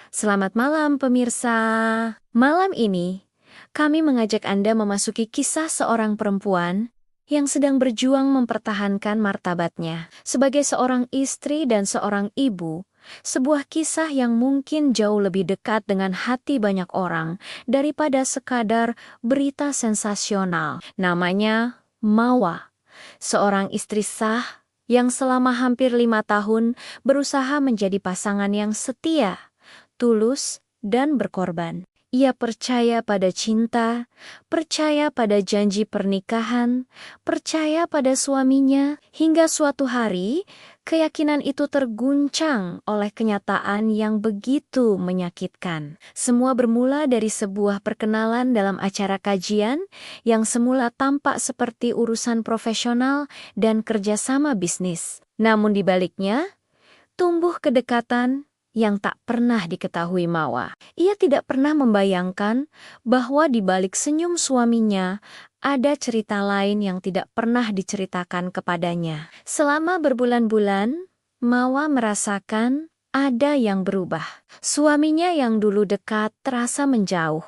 Selamat malam pemirsa. Malam ini, kami mengajak Anda memasuki kisah seorang perempuan yang sedang berjuang mempertahankan martabatnya. Sebagai seorang istri dan seorang ibu, sebuah kisah yang mungkin jauh lebih dekat dengan hati banyak orang daripada sekadar berita sensasional. Namanya Mawa, seorang istri sah yang selama hampir 5 tahun berusaha menjadi pasangan yang setia, tulus, dan berkorban. Ia percaya pada cinta, percaya pada janji pernikahan, percaya pada suaminya, hingga suatu hari keyakinan itu terguncang oleh kenyataan yang begitu menyakitkan. Semua bermula dari sebuah perkenalan dalam acara kajian yang semula tampak seperti urusan profesional dan kerjasama bisnis. Namun di baliknya, tumbuh kedekatan yang tak pernah diketahui Mawa. Ia tidak pernah membayangkan bahwa di balik senyum suaminya ada cerita lain yang tidak pernah diceritakan kepadanya. Selama berbulan-bulan, Mawa merasakan ada yang berubah. Suaminya yang dulu dekat terasa menjauh.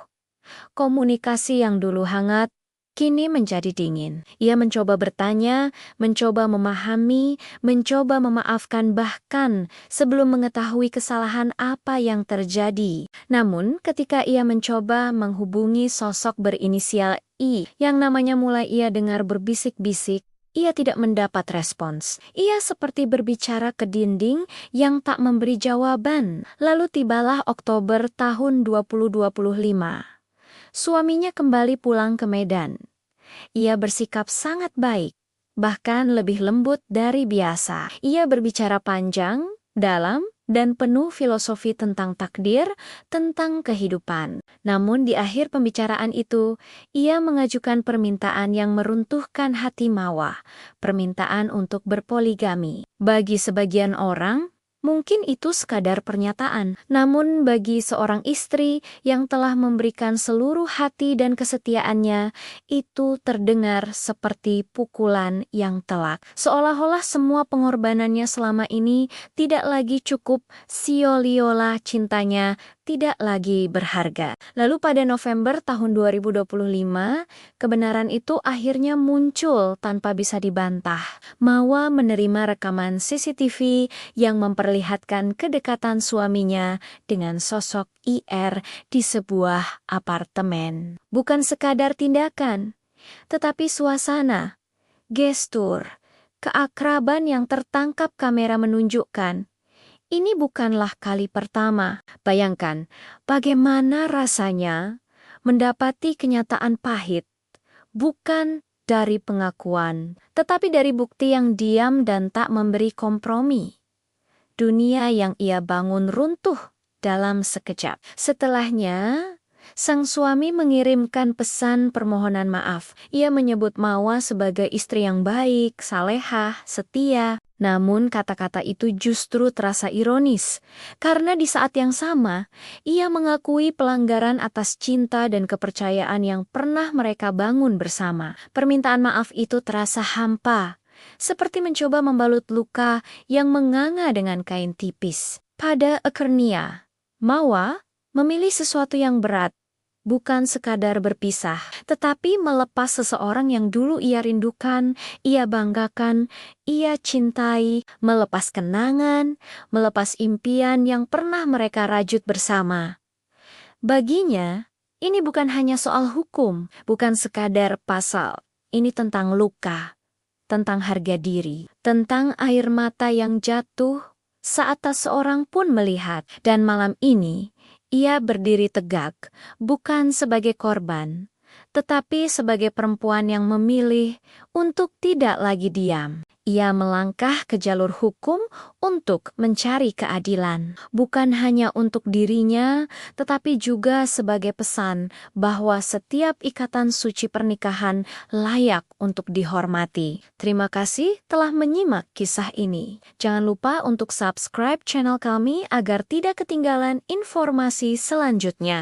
Komunikasi yang dulu hangat kini menjadi dingin. Ia mencoba bertanya, mencoba memahami, mencoba memaafkan bahkan sebelum mengetahui kesalahan apa yang terjadi. Namun, ketika ia mencoba menghubungi sosok berinisial I, yang namanya mulai ia dengar berbisik-bisik, ia tidak mendapat respons. Ia seperti berbicara ke dinding yang tak memberi jawaban. Lalu tibalah Oktober tahun 2025. Suaminya kembali pulang ke Medan. Ia bersikap sangat baik, bahkan lebih lembut dari biasa. Ia berbicara panjang, dalam, dan penuh filosofi tentang takdir, tentang kehidupan. Namun di akhir pembicaraan itu, ia mengajukan permintaan yang meruntuhkan hati Mawa, permintaan untuk berpoligami. Bagi sebagian orang, mungkin itu sekadar pernyataan, namun bagi seorang istri yang telah memberikan seluruh hati dan kesetiaannya, itu terdengar seperti pukulan yang telak. Seolah-olah semua pengorbanannya selama ini tidak lagi cukup, sia-sialah cintanya tidak lagi berharga. Lalu pada November tahun 2025, kebenaran itu akhirnya muncul tanpa bisa dibantah. Mawa menerima rekaman CCTV yang memperlihatkan kedekatan suaminya dengan sosok IR di sebuah apartemen. Bukan sekadar tindakan, tetapi suasana, gestur, keakraban yang tertangkap kamera menunjukkan. Ini bukanlah kali pertama. Bayangkan bagaimana rasanya mendapati kenyataan pahit, bukan dari pengakuan, tetapi dari bukti yang diam dan tak memberi kompromi. Dunia yang ia bangun runtuh dalam sekejap. Setelahnya, sang suami mengirimkan pesan permohonan maaf. Ia menyebut Mawa sebagai istri yang baik, salehah, setia. Namun kata-kata itu justru terasa ironis, karena di saat yang sama, ia mengakui pelanggaran atas cinta dan kepercayaan yang pernah mereka bangun bersama. Permintaan maaf itu terasa hampa, seperti mencoba membalut luka yang menganga dengan kain tipis. Pada akhirnya, Mawa memilih sesuatu yang berat, bukan sekadar berpisah, tetapi melepas seseorang yang dulu ia rindukan, ia banggakan, ia cintai, melepas kenangan, melepas impian yang pernah mereka rajut bersama. Baginya, ini bukan hanya soal hukum, bukan sekadar pasal. Ini tentang luka, tentang harga diri, tentang air mata yang jatuh saat tak seorang pun melihat. Dan malam ini, ia berdiri tegak, bukan sebagai korban, tetapi sebagai perempuan yang memilih untuk tidak lagi diam. Ia melangkah ke jalur hukum untuk mencari keadilan, bukan hanya untuk dirinya, tetapi juga sebagai pesan bahwa setiap ikatan suci pernikahan layak untuk dihormati. Terima kasih telah menyimak kisah ini. Jangan lupa untuk subscribe channel kami agar tidak ketinggalan informasi selanjutnya.